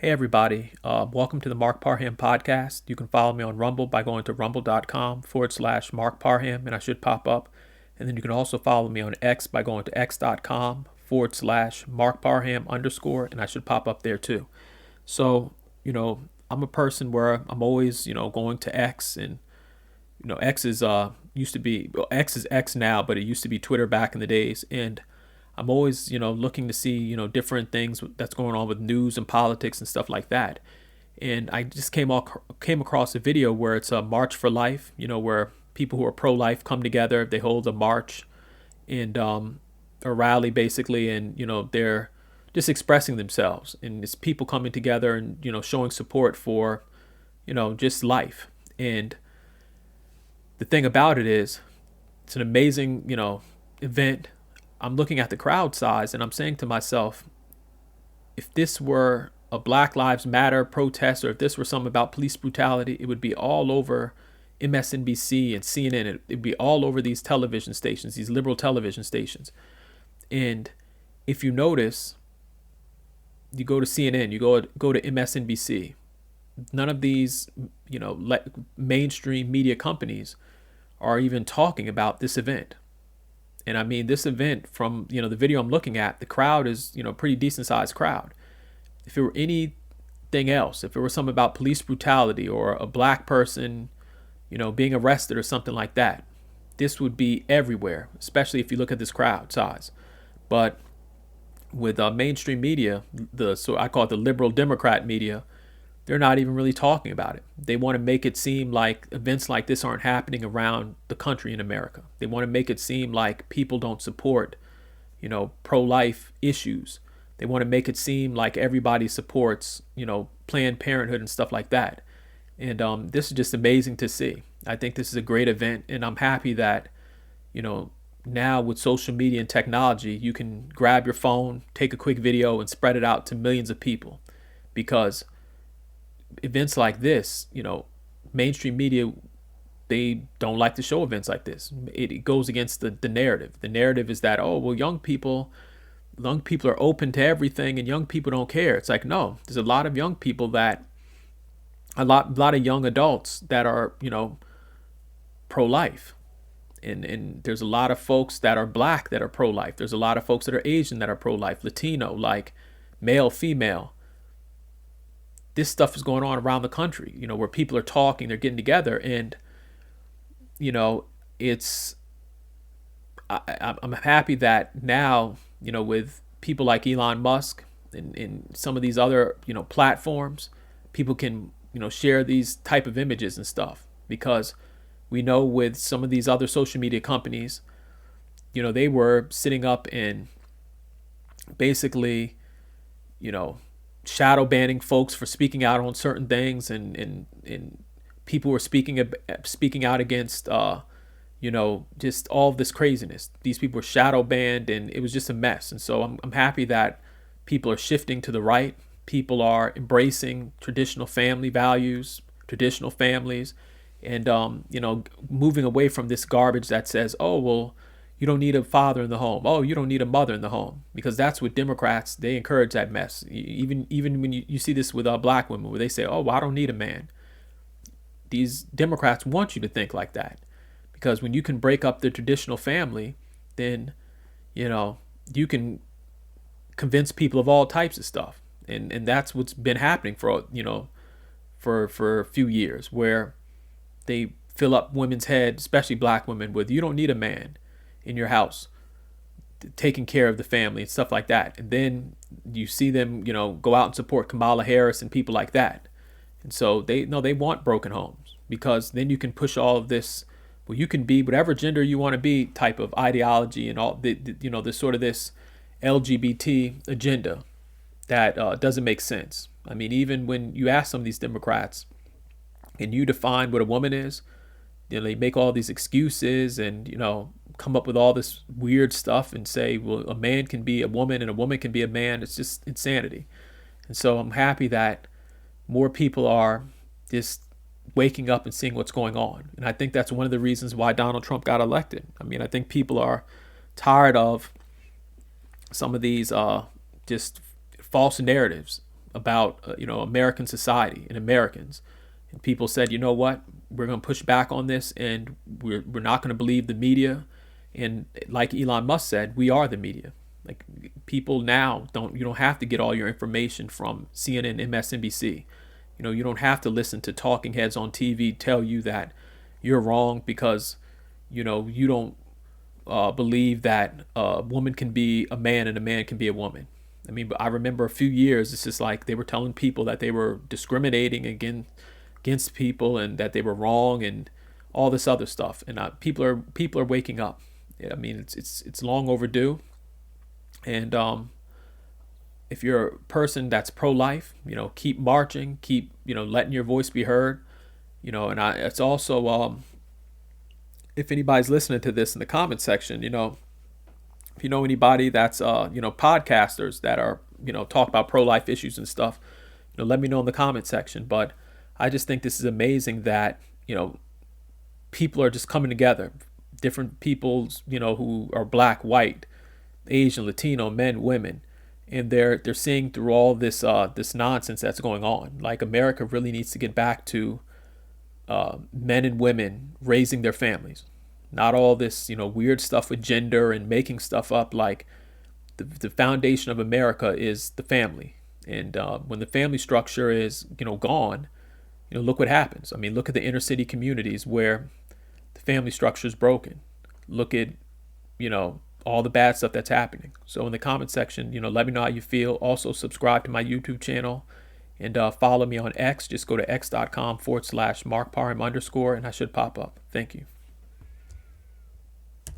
Hey, everybody. Welcome to the Mark Parham podcast. You can follow me on Rumble by going to rumble.com/Mark Parham, and I should pop up. And then you can also follow me on X by going to x.com/Mark Parham _, and I should pop up there too. So, I'm a person where I'm always, going to X, and, X is, used to be, well, X is X now, but it used to be Twitter back in the days. And I'm always, looking to see, different things that's going on with news and politics and stuff like that. And I just came across a video where it's a March for Life, where people who are pro-life come together. They hold a march and a rally basically, and they're just expressing themselves. And it's people coming together and showing support for just life. And the thing about it is, it's an amazing event. I'm looking at the crowd size and I'm saying to myself, if this were a Black Lives Matter protest, or if this were something about police brutality, it would be all over MSNBC and CNN. It'd be all over these television stations, these liberal television stations. And if you notice, you go to CNN, you go to MSNBC, none of these, mainstream media companies are even talking about this event. And I mean, this event, from the video I'm looking at, the crowd is pretty decent sized crowd. If it were anything else, if it were something about police brutality or a black person being arrested or something like that, this would be everywhere, especially if you look at this crowd size. But with mainstream media, so I call it the liberal Democrat media, they're not even really talking about it. They want to make it seem like events like this aren't happening around the country in America. They want to make it seem like people don't support, pro-life issues. They want to make it seem like everybody supports, Planned Parenthood and stuff like that. And this is just amazing to see. I think this is a great event, and I'm happy that, now with social media and technology, you can grab your phone, take a quick video, and spread it out to millions of people. Because events like this, mainstream media, they don't like to show events like this. It goes against the narrative. The narrative is that, oh, well, young people are open to everything and young people don't care. It's like, no, there's a lot of young people a lot of young adults that are, pro-life. And there's a lot of folks that are black that are pro-life. There's a lot of folks that are Asian that are pro-life, Latino, like male, female. This stuff is going on around the country, where people are talking, they're getting together, and it's I'm happy that now, with people like Elon Musk and some of these other platforms, people can share these type of images and stuff, because we know with some of these other social media companies, they were sitting up and basically shadow banning folks for speaking out on certain things, and people were speaking out against just all of this craziness. These people were shadow banned, and it was just a mess. And so I'm happy that people are shifting to the right. People are embracing traditional family values, traditional families, and moving away from this garbage that says, oh, well, you don't need a father in the home. Oh, you don't need a mother in the home. Because that's what Democrats, they encourage that mess. Even when you see this with black women, where they say, oh, well, I don't need a man. These Democrats want you to think like that. Because when you can break up the traditional family, then, you can convince people of all types of stuff. And that's what's been happening for a few years, where they fill up women's heads, especially black women, with, you don't need a man in your house taking care of the family and stuff like that. And then you see them go out and support Kamala Harris and people like that. And so they want broken homes, because then you can push all of this, well, you can be whatever gender you want to be type of ideology, and all the sort of this LGBT agenda that doesn't make sense. I mean, even when you ask some of these Democrats and you define what a woman is, they make all these excuses and come up with all this weird stuff and say, well, a man can be a woman and a woman can be a man. It's just insanity. And so I'm happy that more people are just waking up and seeing what's going on. And I think that's one of the reasons why Donald Trump got elected. I mean, I think people are tired of some of these just false narratives about American society and Americans. And people said, you know what, we're going to push back on this, and we're not going to believe the media. And like Elon Musk said, we are the media. Like, people now you don't have to get all your information from CNN, MSNBC. You don't have to listen to talking heads on TV tell you that you're wrong because you don't believe that a woman can be a man and a man can be a woman. I mean, but I remember a few years, it's just like they were telling people that they were discriminating against people and that they were wrong and all this other stuff. And people are waking up. I mean, it's long overdue. And if you're a person that's pro-life, keep marching, keep letting your voice be heard. And it's also if anybody's listening to this in the comment section, if you know anybody that's podcasters that are talk about pro-life issues and stuff, let me know in the comment section. But I just think this is amazing that people are just coming together, different peoples, who are black, white, Asian, Latino, men, women, and they're seeing through all this nonsense that's going on. Like, America really needs to get back to men and women raising their families, not all this weird stuff with gender and making stuff up. Like, the foundation of America is the family, and when the family structure is gone, look what happens. I mean, look at the inner city communities where the family structure is broken. Look at all the bad stuff that's happening. So in the comment section, let me know how you feel. Also, subscribe to my YouTube channel and follow me on X. Just go to x.com/MarkParham_, and I should pop up. Thank you.